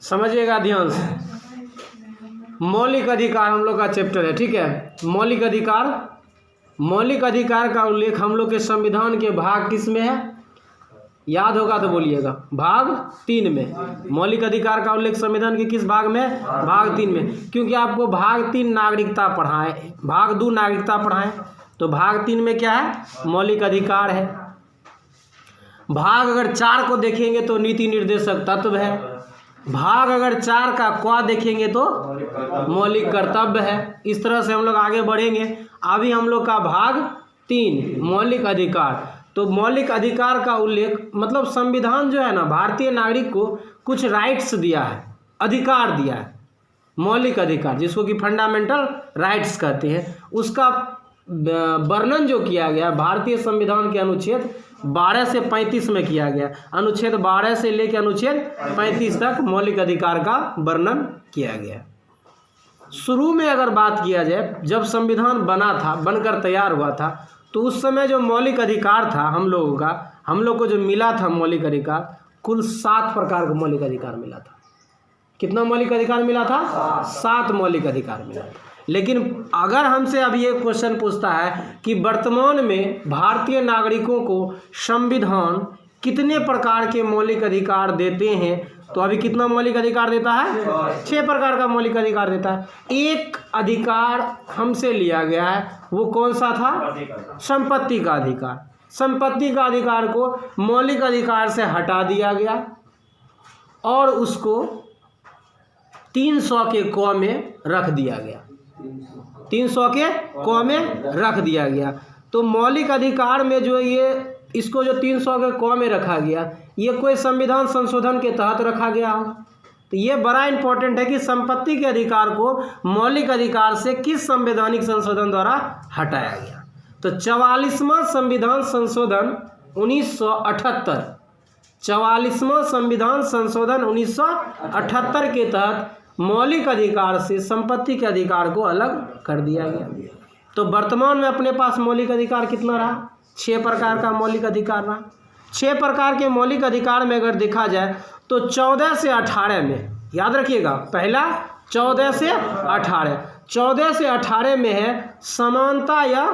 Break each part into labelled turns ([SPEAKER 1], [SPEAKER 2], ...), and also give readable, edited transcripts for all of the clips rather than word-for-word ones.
[SPEAKER 1] समझिएगा ध्यान से। मौलिक अधिकार हम लोग का चैप्टर है, ठीक है। मौलिक अधिकार का उल्लेख हम लोग के संविधान के भाग किस में है, याद होगा तो बोलिएगा, भाग 3 में। मौलिक अधिकार का उल्लेख संविधान के किस भाग में, भाग 3 में। क्योंकि आपको भाग 3 नागरिकता पढ़ाए, भाग 2 नागरिकता पढ़ाए, तो भाग 3 में क्या है, मौलिक अधिकार है। भाग अगर 4 को देखेंगे तो नीति निर्देशक तत्व है। भाग अगर 4 का क देखेंगे तो मौलिक कर्तव्य है। इस तरह से हम लोग आगे बढ़ेंगे। अभी हम लोग का भाग 3 मौलिक अधिकार। तो मौलिक अधिकार का उल्लेख मतलब संविधान जो है ना, भारतीय नागरिक को कुछ राइट्स दिया है, अधिकार दिया है। मौलिक अधिकार जिसको कि फंडामेंटल राइट्स कहते हैं, उसका वर्णन जो किया गया भारतीय संविधान के अनुच्छेद 12 से 35 में किया गया। अनुच्छेद 12 से लेकर अनुच्छेद 35 तक मौलिक अधिकार का वर्णन किया गया। शुरू में अगर बात किया जाए, जब संविधान बना था, बनकर तैयार हुआ था, तो उस समय जो मौलिक अधिकार था हम लोगों का, हम लोग को जो मिला था मौलिक अधिकार, कुल 7 प्रकार का मौलिक अधिकार मिला था। कितना मौलिक अधिकार मिला था? 7 मौलिक अधिकार मिला था। लेकिन अगर हमसे अब ये क्वेश्चन पूछता है कि वर्तमान में भारतीय नागरिकों को संविधान कितने प्रकार के मौलिक अधिकार देते हैं, तो अभी कितना मौलिक अधिकार देता है? 6 प्रकार का मौलिक अधिकार देता है। एक अधिकार हमसे लिया गया है, वो कौन सा था? संपत्ति का अधिकार। संपत्ति का अधिकार को मौलिक अधिकार से हटा दिया गया और उसको 300 के क में रख दिया गया। 300 के क में रख दिया गया। तो मौलिक अधिकार में जो ये इसको जो 300 के क में रखा गया, ये कोई संविधान संशोधन के तहत रखा गया हो। तो ये बड़ा इंपॉर्टेंट है कि संपत्ति के अधिकार को मौलिक अधिकार से किस संवैधानिक संशोधन द्वारा हटाया गया। तो 44वां संविधान संशोधन 1978, 44वां संविधान संशोधन 1978 के तहत मौलिक अधिकार से संपत्ति के अधिकार को अलग कर दिया गया। तो वर्तमान में अपने पास मौलिक अधिकार कितना रहा? 6 प्रकार का मौलिक अधिकार रहा। 6 प्रकार के मौलिक अधिकार में अगर देखा जाए तो 14 से 18 में, याद रखिएगा, पहला 14 से 18, 14 से 18 में है समानता या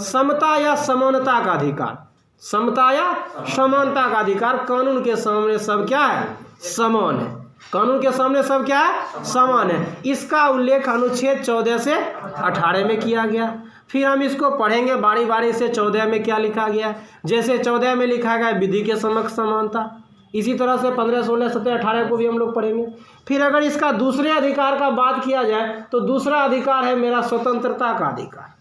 [SPEAKER 1] समता या समानता का अधिकार। समता या समानता का अधिकार, कानून के सामने सब क्या है? समान है। कानून के सामने सब क्या है? समान है। इसका उल्लेख अनुच्छेद 14 से 18 में किया गया। फिर हम इसको पढ़ेंगे बारी बारी से। 14 में क्या लिखा गया? जैसे 14 में लिखा गया विधि के समक्ष समानता, इसी तरह से 15, 16, 17, 18 को भी हम लोग पढ़ेंगे। फिर अगर इसका दूसरे अधिकार का बात किया जाए तो दूसरा अधिकार है मेरा स्वतंत्रता का अधिकार।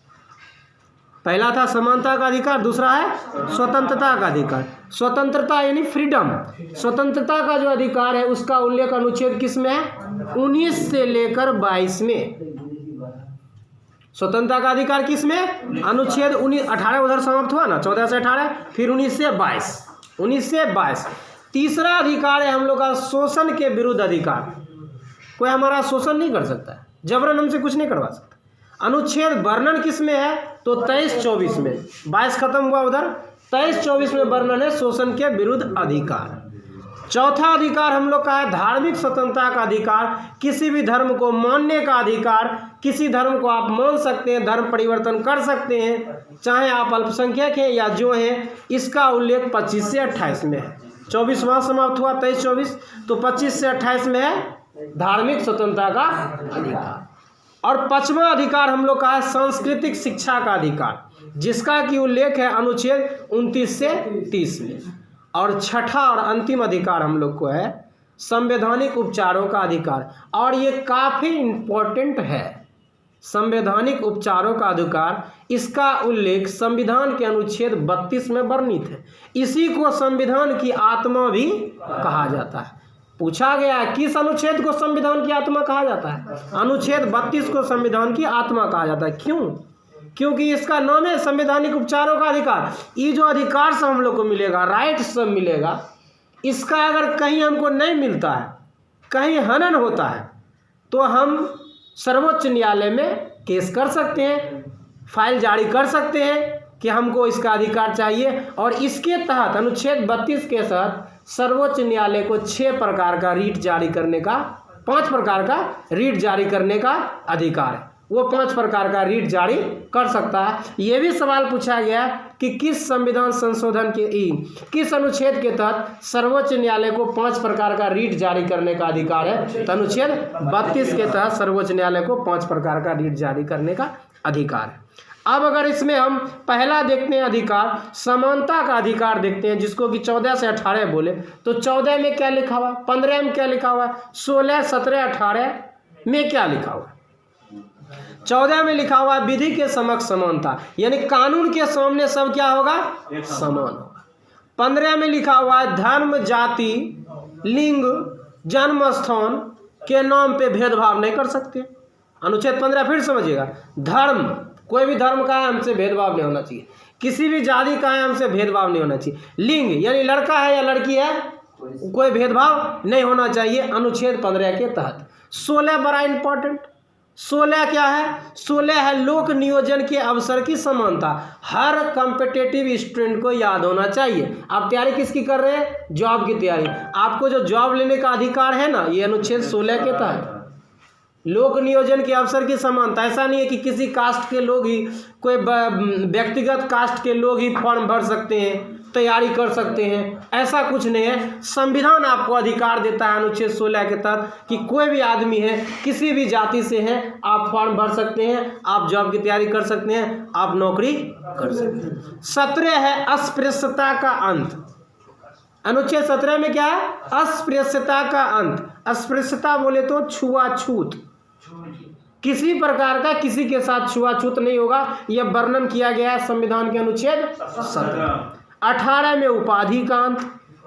[SPEAKER 1] पहला था समानता का अधिकार, दूसरा है स्वतंत्रता का अधिकार। स्वतंत्रता यानी फ्रीडम। स्वतंत्रता का जो अधिकार है उसका उल्लेख अनुच्छेद किस में है? 19 से लेकर 22 में। स्वतंत्रता का अधिकार किस में? अनुच्छेद 19, 18 उधर समाप्त हुआ ना, 14 से 18, फिर 19 से 22, 19 से 22। तीसरा अधिकार है हम लोग का शोषण के विरुद्ध अधिकार। कोई हमारा शोषण नहीं कर सकता है, जबरन हमसे कुछ नहीं करवा सकता। अनुच्छेद वर्णन किस में है? तो 23-24 में। 22 खत्म हुआ उधर, 23-24 में वर्णन है शोषण के विरुद्ध अधिकार। चौथा अधिकार हम लोग का है धार्मिक स्वतंत्रता का अधिकार। किसी भी धर्म को मानने का अधिकार। किसी धर्म को आप मान सकते हैं, धर्म परिवर्तन कर सकते हैं, चाहे आप अल्पसंख्यक हैं या जो हैं। इसका उल्लेख 25 से 28 में है। 24 वहाँ समाप्त हुआ, 23-24, तो 25 से 28 में है धार्मिक स्वतंत्रता का अधिकार। और 5वां अधिकार हम लोग का है सांस्कृतिक शिक्षा का अधिकार, जिसका कि उल्लेख है अनुच्छेद 29 से 30 में। और 6ठा और अंतिम अधिकार हम लोग को है संवैधानिक उपचारों का अधिकार। और ये काफ़ी इम्पोर्टेंट है, संवैधानिक उपचारों का अधिकार। इसका उल्लेख संविधान के अनुच्छेद 32 में वर्णित है। इसी को संविधान की आत्मा भी कहा जाता है। पूछा गया है किस अनुच्छेद को संविधान की आत्मा कहा जाता है? अनुच्छेद 32 को संविधान की आत्मा कहा जाता है। क्यों? क्योंकि इसका नाम है संवैधानिक उपचारों का अधिकार। ये जो अधिकार सब हम लोग को मिलेगा, राइट सब मिलेगा, इसका अगर कहीं हमको नहीं मिलता है, कहीं हनन होता है, तो हम सर्वोच्च न्यायालय में केस कर सकते हैं, फाइल जारी कर सकते हैं कि हमको इसका अधिकार चाहिए। और इसके तहत अनुच्छेद 32 के तहत सर्वोच्च न्यायालय को 6 प्रकार का रीट जारी करने का, 5 प्रकार का रीट जारी करने का अधिकार है। वो 5 प्रकार का रीट जारी कर सकता है। ये भी सवाल पूछा गया कि किस संविधान संशोधन के किस अनुच्छेद के तहत सर्वोच्च न्यायालय को 5 प्रकार का रीट जारी करने का अधिकार है। तो अनुच्छेद 32 के तहत सर्वोच्च न्यायालय को 5 प्रकार का रीट जारी करने का अधिकार है। अब अगर इसमें हम पहला देखते हैं अधिकार, समानता का अधिकार देखते हैं, जिसको कि 14 से 18 बोले, तो 14 में क्या लिखा हुआ है, 15 में क्या लिखा हुआ है, 16, 17, 18 में क्या लिखा हुआ है। 14 में लिखा हुआ है विधि के समक्ष समानता, यानी कानून के सामने सब क्या होगा, समान होगा। 15 में लिखा हुआ है धर्म, जाति, लिंग, जन्म स्थान के नाम पे भेदभाव नहीं कर सकते। अनुच्छेद 15 फिर समझिएगा, धर्म, कोई भी धर्म का है हमसे भेदभाव नहीं होना चाहिए, किसी भी जाति का है हमसे भेदभाव नहीं होना चाहिए। लिंग यानी लड़का है या लड़की है, कोई भेदभाव नहीं होना चाहिए अनुच्छेद 15 के तहत। 16 बड़ा इंपॉर्टेंट, 16 क्या है, 16 है लोक नियोजन के अवसर की समानता। हर कॉम्पिटिटिव स्टूडेंट को याद होना चाहिए। आप तैयारी किसकी कर रहे हैं, जॉब की तैयारी, आपको जो जॉब लेने का अधिकार है ना, ये अनुच्छेद 16 के तहत लोक नियोजन के अवसर की समानता। ऐसा नहीं है कि किसी कास्ट के लोग ही, कोई व्यक्तिगत कास्ट के लोग ही फॉर्म भर सकते हैं, तैयारी कर सकते हैं, ऐसा कुछ नहीं है। संविधान आपको अधिकार देता है अनुच्छेद 16 के तहत कि कोई भी आदमी है, किसी भी जाति से है, आप फॉर्म भर सकते हैं, आप जॉब की तैयारी कर सकते हैं, आप नौकरी कर सकते हैं। 17 है अस्पृश्यता का अंत। अनुच्छेद 17 में क्या है, अस्पृश्यता का अंत। अस्पृश्यता बोले तो छुआछूत, किसी प्रकार का किसी के साथ छुआछूत नहीं होगा, यह वर्णन किया गया है संविधान के अनुच्छेद 17। 18 में उपाधि का अंत,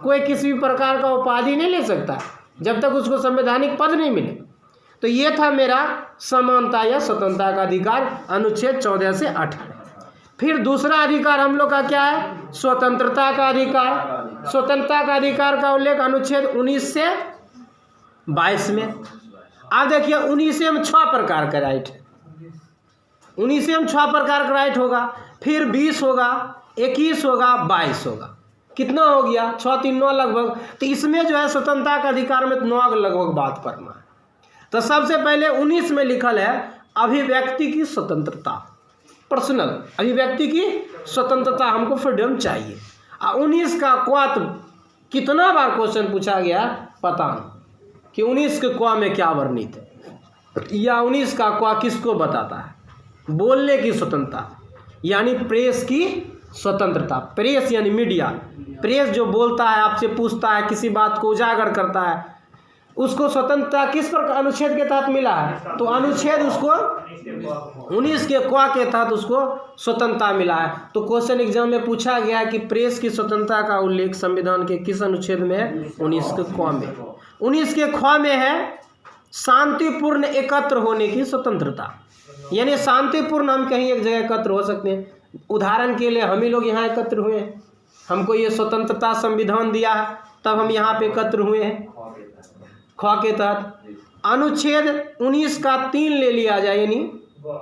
[SPEAKER 1] कोई किसी भी प्रकार का उपाधि नहीं ले सकता जब तक उसको संवैधानिक पद नहीं मिले। तो ये था मेरा समानता या स्वतंत्रता का अधिकार, अनुच्छेद 14 से 18। फिर दूसरा अधिकार हम लोग का क्या है, स्वतंत्रता का अधिकार। स्वतंत्रता का अधिकार का उल्लेख अनुच्छेद 19 से 22 में। आप देखिए 19 में 6 प्रकार का राइट है, 19 में 6 प्रकार का राइट होगा, फिर 20 होगा, 21 होगा, 22 होगा। कितना हो गया, 6 3 9 लगभग। तो इसमें जो है स्वतंत्रता का अधिकार में 9 लगभग बात करना है। तो सबसे पहले 19 में लिखल है अभिव्यक्ति की स्वतंत्रता, पर्सनल अभिव्यक्ति की स्वतंत्रता, हमको फ्रीडम चाहिए। 19 का क्वा कितना बार क्वेश्चन पूछा गया पता नहीं कि 19 के क्वा में क्या वर्णित है, या 19 का क्वा किसको बताता है। बोलने की स्वतंत्रता यानी प्रेस की स्वतंत्रता, प्रेस यानी मीडिया, प्रेस जो बोलता है, आपसे पूछता है, किसी बात को उजागर करता है, उसको स्वतंत्रता किस प्रकार अनुच्छेद के तहत मिला है, तो अनुच्छेद उसको 19 के क्वा के तहत उसको स्वतंत्रता मिला है। तो क्वेश्चन एग्जाम में पूछा गया कि प्रेस की स्वतंत्रता का उल्लेख संविधान के किस अनुच्छेद में है, 19 के क्वा में। 19 के क्वा में है शांतिपूर्ण एकत्र होने की स्वतंत्रता, यानी शांतिपूर्ण हम कहीं एक जगह एकत्र हो सकते हैं। उदाहरण के लिए हम ही लोग यहाँ एकत्र हुए हैं, हमको ये स्वतंत्रता संविधान दिया है, तब हम यहाँ पे एकत्र हुए हैं ख के तहत। अनुच्छेद 19 का 3 ले लिया जाए, यानी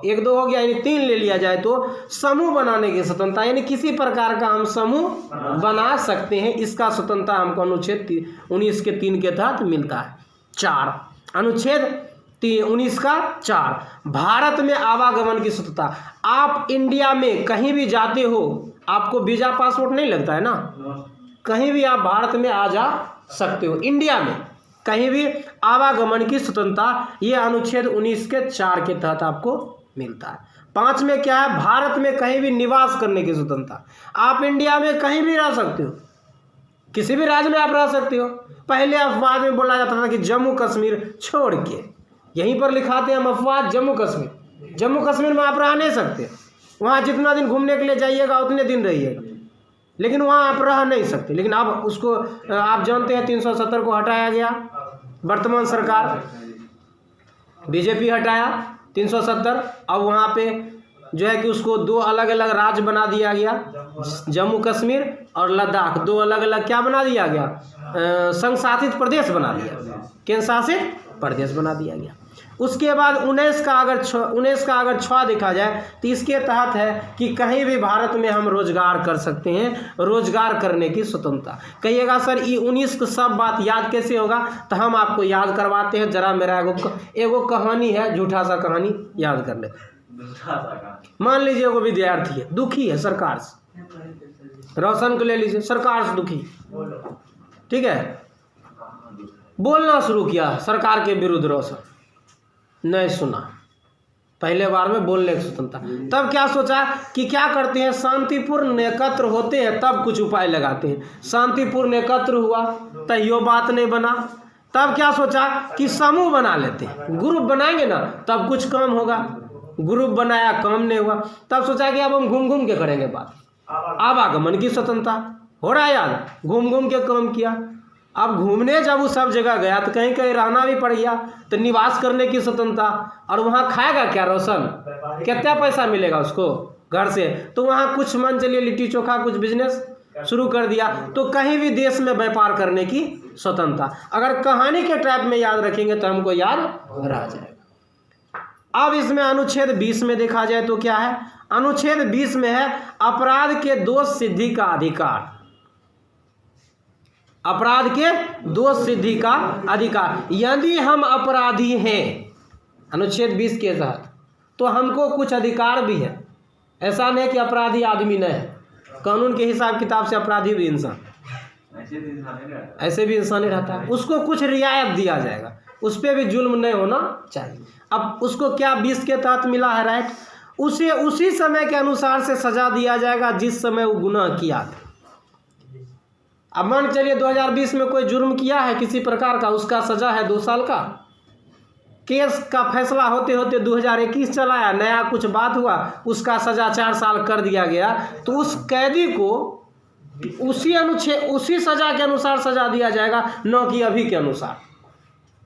[SPEAKER 1] 1 2 हो गया, यानी 3 ले लिया जाए तो समूह बनाने की स्वतंत्रता, यानी किसी प्रकार का हम समूह बना सकते हैं, इसका स्वतंत्रता हमको अनुच्छेद 19 के 3 के तहत मिलता है। 4 अनुच्छेद 19 का 4 भारत में आवागमन की स्वतंत्रता। आप इंडिया में कहीं भी जाते हो, आपको वीजा पासपोर्ट नहीं लगता है ना, कहीं भी आप भारत में आ जा सकते हो, इंडिया में कहीं भी आवागमन की स्वतंत्रता, ये अनुच्छेद 19 के 4 के तहत आपको मिलता है। 5 में क्या है, भारत में कहीं भी निवास करने की स्वतंत्रता। आप इंडिया में कहीं भी रह सकते हो, किसी भी राज्य में आप रह सकते हो। पहले अफवाह में बोला जाता था कि जम्मू कश्मीर छोड़ के, यहीं पर लिखाते हैं हम अफवाह जम्मू कश्मीर, जम्मू कश्मीर में आप रह नहीं सकते, वहाँ जितना दिन घूमने के लिए जाइएगा उतने दिन रहिएगा, लेकिन वहाँ आप रह नहीं सकते। लेकिन अब उसको आप जानते हैं 370 को हटाया गया, वर्तमान सरकार बीजेपी हटाया 370। अब वहाँ पे जो है कि उसको 2 अलग अलग राज्य बना दिया गया, जम्मू कश्मीर और लद्दाख, 2 अलग अलग क्या बना दिया गया, संघ शासित प्रदेश बना दिया, केंद्र शासित प्रदेश बना दिया गया। उसके बाद 19 का अगर 6 देखा जाए तो इसके तहत है कि कहीं भी भारत में हम रोजगार कर सकते हैं, रोजगार करने की स्वतंत्रता। कहिएगा सर ये 19 को सब बात याद कैसे होगा, तो हम आपको याद करवाते हैं। जरा मेरा एगो कहानी है, झूठा सा कहानी याद कर लेते हैं। मान लीजिए एगो विद्यार्थी है, दुखी है सरकार से, रोशन को ले लीजिए, सरकार से दुखी, ठीक है, बोलना शुरू किया सरकार के विरुद्ध। रोशन नहीं सुना, पहले बार में बोलने की स्वतंत्रता। तब क्या सोचा कि क्या करते हैं, शांतिपूर्ण एकत्र होते हैं तब कुछ उपाय लगाते हैं। शांतिपूर्ण एकत्र हुआ तो यो बात नहीं बना, तब क्या सोचा कि समूह बना लेते हैं, ग्रुप बनाएंगे ना तब कुछ काम होगा। ग्रुप बनाया, काम नहीं हुआ, तब सोचा कि अब हम घूम घूम के करेंगे बात। आवागमन की स्वतंत्रता हो रहा है याद, घूम घूम के काम किया। अब घूमने जब वो सब जगह गया तो कहीं कहीं रहना भी पड़ गया, तो निवास करने की स्वतंत्रता। और वहाँ खाएगा क्या रोशन, कितना पैसा मिलेगा उसको घर से, तो वहाँ कुछ मान चलिए लिट्टी चोखा कुछ बिजनेस शुरू कर दिया। तो कहीं भी देश में व्यापार करने की स्वतंत्रता। अगर कहानी के टाइप में याद रखेंगे तो हमको याद रह जाएगा। अब इसमें अनुच्छेद 20 में देखा जाए तो क्या है, अनुच्छेद 20 में है अपराध के दोष सिद्धि का अधिकार। अपराध के दोष सिद्धि का अधिकार, यदि हम अपराधी हैं अनुच्छेद 20 के तहत तो हमको कुछ अधिकार भी है। ऐसा नहीं कि अपराधी आदमी नहीं है, कानून के हिसाब किताब से अपराधी भी इंसान, ऐसे भी इंसान ही रहता है, उसको कुछ रियायत दिया जाएगा, उस पर भी जुल्म नहीं होना चाहिए। अब उसको क्या 20 के तहत मिला है राइट, उसे उसी समय के अनुसार से सजा दिया जाएगा जिस समय वो गुनाह किया था। अब मान चलिए 2020 में कोई जुर्म किया है किसी प्रकार का, उसका सजा है 2 साल का, केस का फैसला होते होते 2021 चला आया, नया कुछ बात हुआ, उसका सजा 4 साल कर दिया गया, तो उस कैदी को उसी सजा के अनुसार सजा दिया जाएगा, न कि अभी के अनुसार।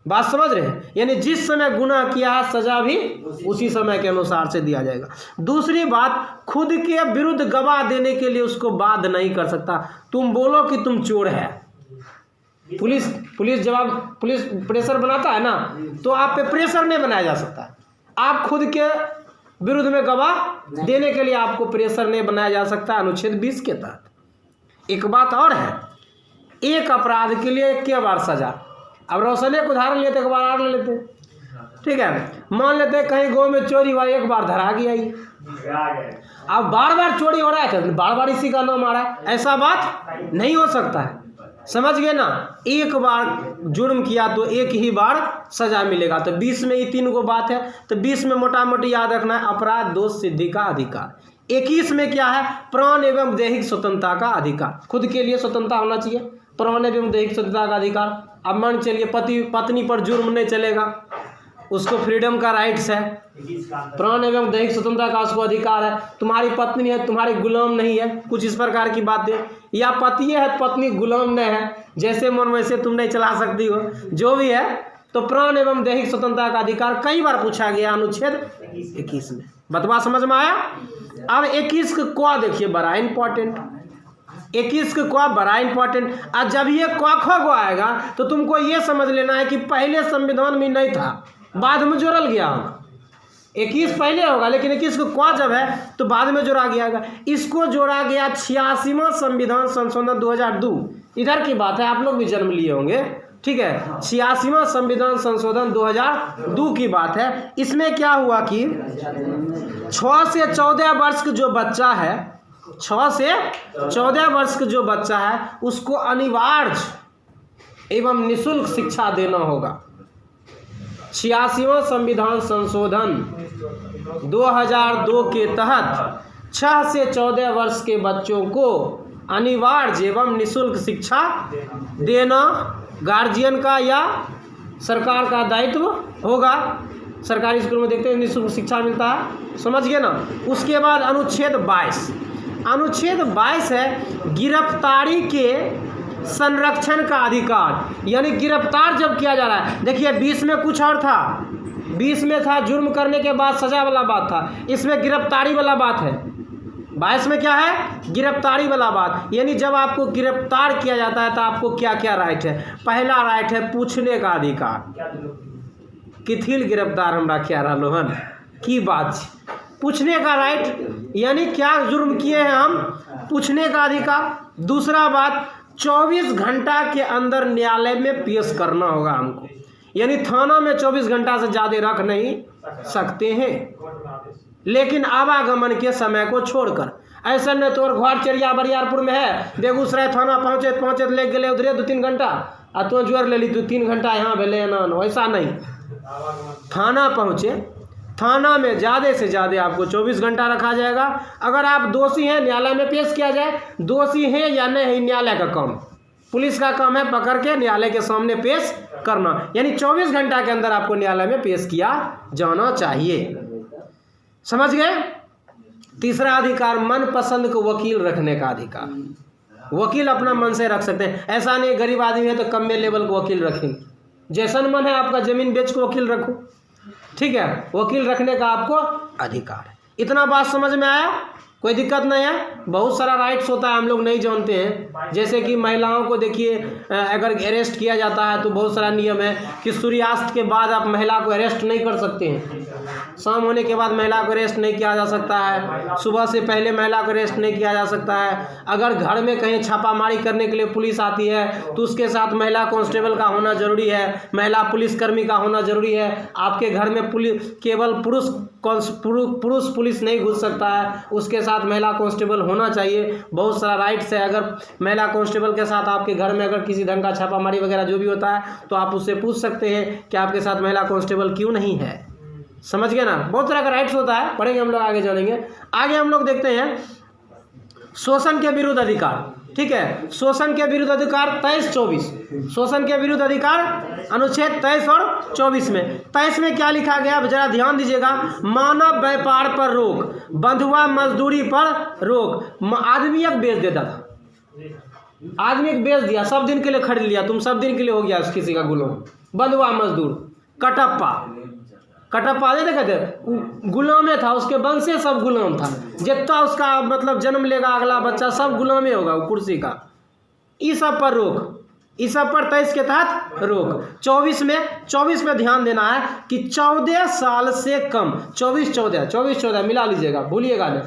[SPEAKER 1] बात समझ रहे हैं, यानी जिस समय गुनाह किया है सजा भी उसी समय के अनुसार से दिया जाएगा। दूसरी बात, खुद के विरुद्ध गवाह देने के लिए उसको बाध्य नहीं कर सकता। तुम बोलो कि तुम चोर है, पुलिस जवाब पुलिस प्रेशर बनाता है ना, तो आप पे प्रेशर नहीं बनाया जा सकता। आप खुद के विरुद्ध में गवाह देने के लिए आपको प्रेशर नहीं बनाया जा सकता अनुच्छेद 20 के तहत। एक बात और है, एक अपराध के लिए 1 बार सजा। अब रोशन एक उदाहरण लेते, एक बार और ले लेते, ठीक है, मान लेते कहीं गाँव में चोरी हुआ, 1 बार धरा गया ही, अब बार बार चोरी हो रहा है तो बार बार इसी का नाम आ रहा है, ऐसा बात नहीं हो सकता है। समझ गए ना, 1 बार जुर्म किया तो 1 ही बार सजा मिलेगा। तो 20 में ये 3 गो बात है, तो 20 में मोटा मोटी याद रखना है अपराध दोष सिद्धि का अधिकार। 21 में क्या है, प्राण एवं दैहिक स्वतंत्रता का अधिकार, खुद के लिए स्वतंत्रता होना चाहिए, प्राण एवं दैहिक स्वतंत्रता का अधिकार। अब मान चलिए पत्नी पर जुर्म नहीं चलेगा, उसको फ्रीडम का राइट्स है, प्राण एवं दैहिक स्वतंत्रता का उसको अधिकार है। तुम्हारी पत्नी है, तुम्हारी गुलाम नहीं है, कुछ इस प्रकार की बातें, या पति है पत्नी गुलाम नहीं है, जैसे मन वैसे तुम नहीं चला सकती हो, जो भी है, तो प्राण एवं दैहिक स्वतंत्रता का अधिकार कई बार पूछा गया अनुच्छेद 21 में। बतवा समझ में आया। अब 21 को देखिए बड़ा इंपॉर्टेंट, 21 को बड़ा इंपॉर्टेंट। और जब ये क आएगा तो तुमको ये समझ लेना है कि पहले संविधान में नहीं था, बाद में जोड़ल गया होगा। 21 पहले होगा लेकिन 21 को जब है तो बाद में जोड़ा गया। इसको जोड़ा गया 86वां संविधान संशोधन 2002, इधर की बात है, आप लोग भी जन्म लिए होंगे, ठीक है। 86वां संविधान संशोधन 2002 की बात है। इसमें क्या हुआ कि 6 से 14 वर्ष का जो बच्चा है, 6 से 14 वर्ष का जो बच्चा है उसको अनिवार्य एवं निःशुल्क शिक्षा देना होगा। 86वां संविधान संशोधन 2002 के तहत 6 से 14 वर्ष के बच्चों को अनिवार्य एवं निःशुल्क शिक्षा देना गार्जियन का या सरकार का दायित्व होगा। सरकारी स्कूल में देखते हैं निःशुल्क शिक्षा मिलता है, समझ गए ना। उसके बाद अनुच्छेद 22 है गिरफ्तारी के संरक्षण का अधिकार, यानी गिरफ्तार जब किया जा रहा है। देखिए 20 में कुछ और था, 20 में था जुर्म करने के बाद सजा वाला बात था, इसमें गिरफ्तारी वाला बात है। 22 में क्या है, गिरफ्तारी वाला बात, यानी जब आपको गिरफ्तार किया जाता है तो आपको क्या क्या राइट है। पहला राइट है पूछने का अधिकार, किथिल गिरफ्तार हमरा क्या रहा हन की बात छै। पूछने का राइट, यानी क्या जुर्म किए हैं हम, पूछने का अधिकार। दूसरा बात, 24 घंटा के अंदर न्यायालय में पेश करना होगा हमको, यानी थाना में 24 घंटा से ज़्यादा रख नहीं सकते हैं, लेकिन आवागमन के समय को छोड़कर। ऐसा नहीं तोर घर चेरिया बरियारपुर में है, बेगूसराय थाना पहुँचे ले गए उधरे 2-3 घंटा आ तो जोड़ ले ली 2-3 घंटा यहाँ भेले ना, ऐसा नहीं। थाना पहुँचे, थाना में ज़्यादा से ज़्यादा आपको 24 घंटा रखा जाएगा। अगर आप दोषी हैं न्यायालय में पेश किया जाए, दोषी हैं या नहीं है न्यायालय का काम, पुलिस का काम है पकड़ के न्यायालय के सामने पेश करना, यानी 24 घंटा के अंदर आपको न्यायालय में पेश किया जाना चाहिए। समझ गए। तीसरा अधिकार, मनपसंद को वकील रखने का अधिकार। वकील अपना मन से रख सकते हैं, ऐसा नहीं गरीब आदमी है तो कम में लेवल को वकील रखेंगे, जैसन मन है आपका जमीन बेच को वकील रखो, ठीक है, वकील रखने का आपको अधिकार है। इतना बात समझ में आया, कोई दिक्कत नहीं है। बहुत सारा राइट्स होता है हम लोग नहीं जानते हैं, जैसे कि महिलाओं को देखिए अगर अरेस्ट किया जाता है तो बहुत सारा नियम है कि सूर्यास्त के बाद आप महिला को अरेस्ट नहीं कर सकते हैं, शाम होने के बाद महिला को अरेस्ट नहीं किया जा सकता है, सुबह से पहले महिला को अरेस्ट नहीं किया जा सकता है। अगर घर में कहीं छापामारी करने के लिए पुलिस आती है तो उसके साथ महिला कांस्टेबल का होना जरूरी है, महिला पुलिसकर्मी का होना जरूरी है। आपके घर में पुलिस केवल पुरुष पुलिस नहीं घुस सकता है, उसके साथ महिला कांस्टेबल होना चाहिए। बहुत सारा राइट्स है। अगर महिला कांस्टेबल के साथ आपके घर में अगर किसी ढंग का छापामारी वगैरह जो भी होता है तो आप उससे पूछ सकते हैं कि आपके साथ महिला कांस्टेबल क्यों नहीं है। समझ गए ना, बहुत तरह का राइट्स होता है, पढ़ेंगे हम लोग, आगे जानेंगे। आगे हम लोग देखते हैं शोषण के विरुद्ध अधिकार। ठीक है, शोषण के विरुद्ध अधिकार 23-24, शोषण के विरुद्ध अधिकार अनुच्छेद 23 और 24 में। 23 में क्या लिखा गया, जरा ध्यान दीजिएगा। मानव व्यापार पर रोक, बंधुआ मजदूरी पर रोक। आदमी एक बेच देता था, आदमी एक बेच दिया, सब दिन के लिए खरीद लिया, तुम सब दिन के लिए हो गया किसी का गुलाम, बंधुआ मजदूर, कटप्पा। कटप्पा दे कहते गुलामे था, उसके वंश से सब गुलाम था, जितना उसका मतलब जन्म लेगा अगला बच्चा सब गुलामे होगा वो कुर्सी का। इस सब पर रोक, इस सब पर 23 के तहत रोक। 24 में ध्यान देना है कि 14 साल से कम, 24-14 मिला लीजिएगा, भूलिएगा नहीं,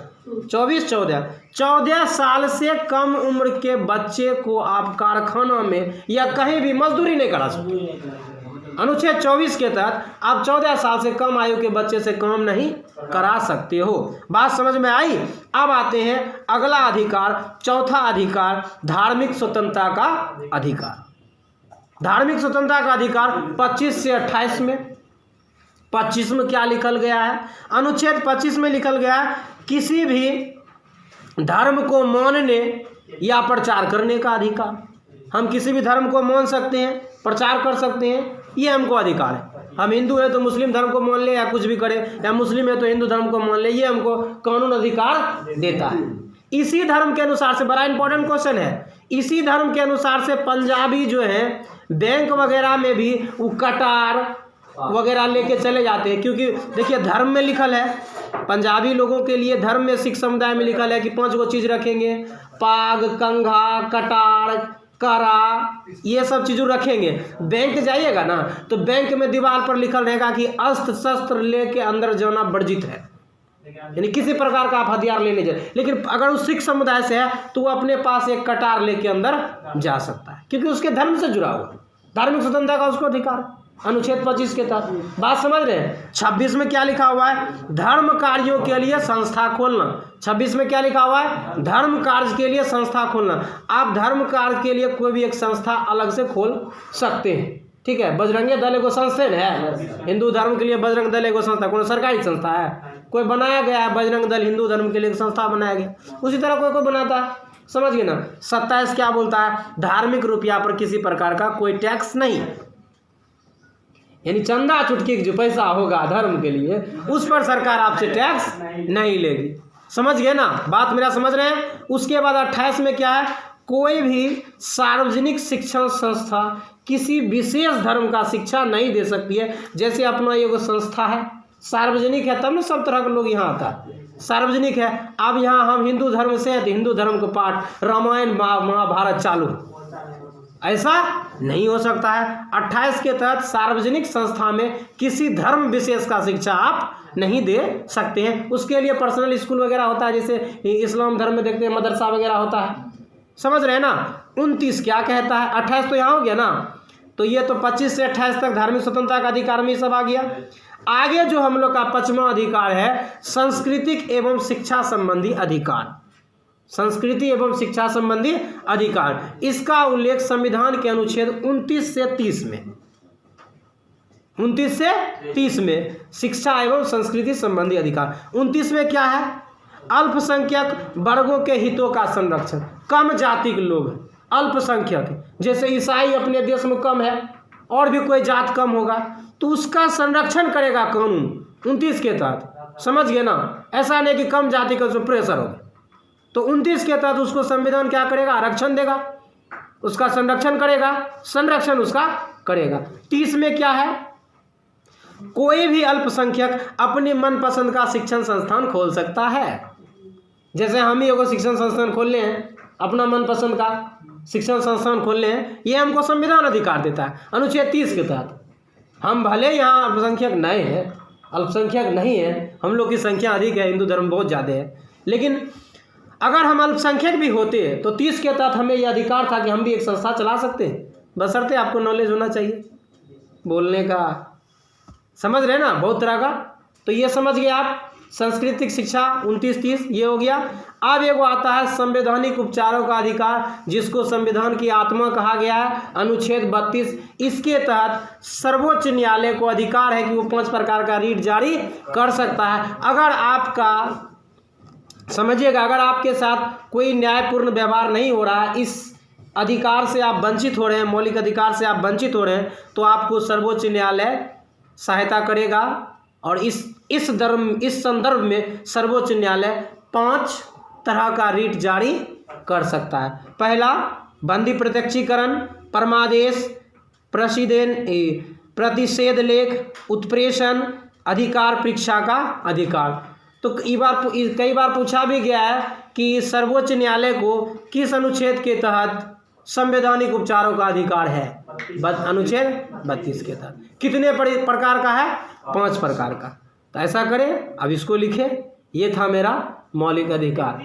[SPEAKER 1] 24-14 साल से कम उम्र के बच्चे को आप कारखाना में या कहीं भी मजदूरी नहीं करा सकते। अनुच्छेद 24 के तहत आप 14 साल से कम आयु के बच्चे से काम नहीं करा सकते हो। बात समझ में आई। अब आते हैं अगला अधिकार, चौथा अधिकार, धार्मिक स्वतंत्रता का अधिकार। धार्मिक स्वतंत्रता का अधिकार 25 से 28 में। 25 में क्या लिखल गया है, अनुच्छेद 25 में लिखल गया है किसी भी धर्म को मानने या प्रचार करने का अधिकार। हम किसी भी धर्म को मान सकते हैं, प्रचार कर सकते हैं, ये हमको अधिकार है। हम हिंदू है तो मुस्लिम धर्म को मान ले या कुछ भी करें, या मुस्लिम है तो हिंदू धर्म को मान ले, ये हमको कानून अधिकार देता है। इसी धर्म के अनुसार से, बड़ा इंपॉर्टेंट क्वेश्चन है, इसी धर्म के अनुसार से पंजाबी जो है बैंक वगैरह में भी वो कटार वगैरह लेके चले जाते हैं, क्योंकि देखिए धर्म में लिखल है, पंजाबी लोगों के लिए धर्म में सिख समुदाय में लिखल है कि 5 गो चीज़ रखेंगे, पाग, कंघा, कटार, करा, ये सब चीज़ों रखेंगे। बैंक जाइएगा ना तो बैंक में दीवार पर लिखल रहेगा कि अस्त्र शस्त्र लेके अंदर जाना वर्जित है, यानी किसी प्रकार का आप हथियार ले नहीं जाए। लेकिन अगर उस सिख समुदाय से है तो वो अपने पास एक कटार लेके अंदर जा सकता है, क्योंकि उसके धर्म से जुड़ा हुआ, धार्मिक स्वतंत्रता का उसको अधिकार है, अनुच्छेद 25 के तहत। बात समझ रहे हैं। 26 में क्या लिखा हुआ है, धर्म कार्यों के लिए संस्था खोलना। 26 में क्या लिखा हुआ है, धर्म कार्य के लिए संस्था खोलना। आप धर्म कार्य के लिए कोई भी एक संस्था अलग से खोल सकते हैं, ठीक है। बजरंगी दल एगो संस्थान है, हिंदू धर्म के लिए बजरंग दल एगो संस्था, कोई सरकारी संस्था है, कोई बनाया गया है बजरंग दल हिंदू धर्म के लिए एक संस्था बनाया गया, उसी तरह कोई कोई बनाता है, समझ गए ना। 27 क्या बोलता है, धार्मिक रुपया पर किसी प्रकार का कोई टैक्स नहीं, यानी चंदा चुटकी जो पैसा होगा धर्म के लिए उस पर सरकार आपसे टैक्स नहीं लेगी। समझ गए ना, बात मेरा समझ रहे हैं। उसके बाद 28 में क्या है, कोई भी सार्वजनिक शिक्षण संस्था किसी विशेष धर्म का शिक्षा नहीं दे सकती है। जैसे अपना ये संस्था है, सार्वजनिक है तब ना सब तरह के लोग यहाँ आता है, सार्वजनिक है। अब यहाँ हम हिंदू धर्म से हैं तो हिंदू धर्म का पाठ, रामायण महाभारत चालू, ऐसा नहीं हो सकता है। 28 के तहत सार्वजनिक संस्था में किसी धर्म विशेष का शिक्षा आप नहीं दे सकते हैं। उसके लिए पर्सनल स्कूल वगैरह होता है, जैसे इस्लाम धर्म में देखते हैं मदरसा वगैरह होता है, समझ रहे हैं ना। 29 क्या कहता है, 28 तो यहाँ हो गया ना, तो ये तो 25 से 28 तक धार्मिक स्वतंत्रता का अधिकार में सब आ गया। आगे जो हम लोग का 5वां अधिकार है सांस्कृतिक एवं शिक्षा संबंधी अधिकार। संस्कृति एवं शिक्षा संबंधी अधिकार, इसका उल्लेख संविधान के अनुच्छेद 29 से 30 में, 29 से 30 में शिक्षा एवं संस्कृति संबंधी अधिकार। 29 में क्या है, अल्पसंख्यक वर्गों के हितों का संरक्षण। कम जाति के लोग, अल्पसंख्यक, जैसे ईसाई अपने देश में कम है और भी कोई जात कम होगा तो उसका संरक्षण करेगा कानून 29 के तहत, समझ गए ना। ऐसा नहीं कि कम जाति का उसमें प्रेशर होगा, तो 29 के तहत उसको संविधान क्या करेगा, आरक्षण देगा, उसका संरक्षण करेगा, संरक्षण उसका करेगा। 30 में क्या है, कोई भी अल्पसंख्यक अपनी मनपसंद का शिक्षण संस्थान खोल सकता है। जैसे हम ही एगो शिक्षण संस्थान खोल ले हैं, अपना मनपसंद का शिक्षण संस्थान खोल ले हैं, ये हमको संविधान अधिकार देता है अनुच्छेद 30 के तहत। हम भले यहाँ अल्पसंख्यक नहीं है, अल्पसंख्यक नहीं है, हम लोग की संख्या अधिक है, हिंदू धर्म बहुत ज़्यादा है, लेकिन अगर हम अल्पसंख्यक भी होते तो 30 के तहत हमें यह अधिकार था कि हम भी एक संस्था चला सकते हैं, बशर्ते आपको नॉलेज होना चाहिए बोलने का, समझ रहे ना, बहुत तरह का। तो ये समझ गए आप, सांस्कृतिक शिक्षा 29-30 ये हो गया। अब एगो आता है संवैधानिक उपचारों का अधिकार, जिसको संविधान की आत्मा कहा गया है, अनुच्छेद 32। इसके तहत सर्वोच्च न्यायालय को अधिकार है कि वो 5 प्रकार का रीट जारी कर सकता है। अगर आपका, समझिएगा, अगर आपके साथ कोई न्यायपूर्ण व्यवहार नहीं हो रहा है, इस अधिकार से आप वंचित हो रहे हैं, मौलिक अधिकार से आप वंचित हो रहे हैं, तो आपको सर्वोच्च न्यायालय सहायता करेगा। और इस संदर्भ में सर्वोच्च न्यायालय 5 तरह का रीट जारी कर सकता है। पहला, बंदी प्रत्यक्षीकरण, परमादेश, प्रतिषेध लेख, उत्प्रेषण, अधिकार परीक्षा का अधिकार। तो कई बार पूछा भी गया है कि सर्वोच्च न्यायालय को किस अनुच्छेद के तहत संवैधानिक उपचारों का अधिकार है, अनुच्छेद 32 के तहत। कितने प्रकार का है, 5 प्रकार का। तो ऐसा करें, अब इसको लिखें, ये था मेरा मौलिक अधिकार।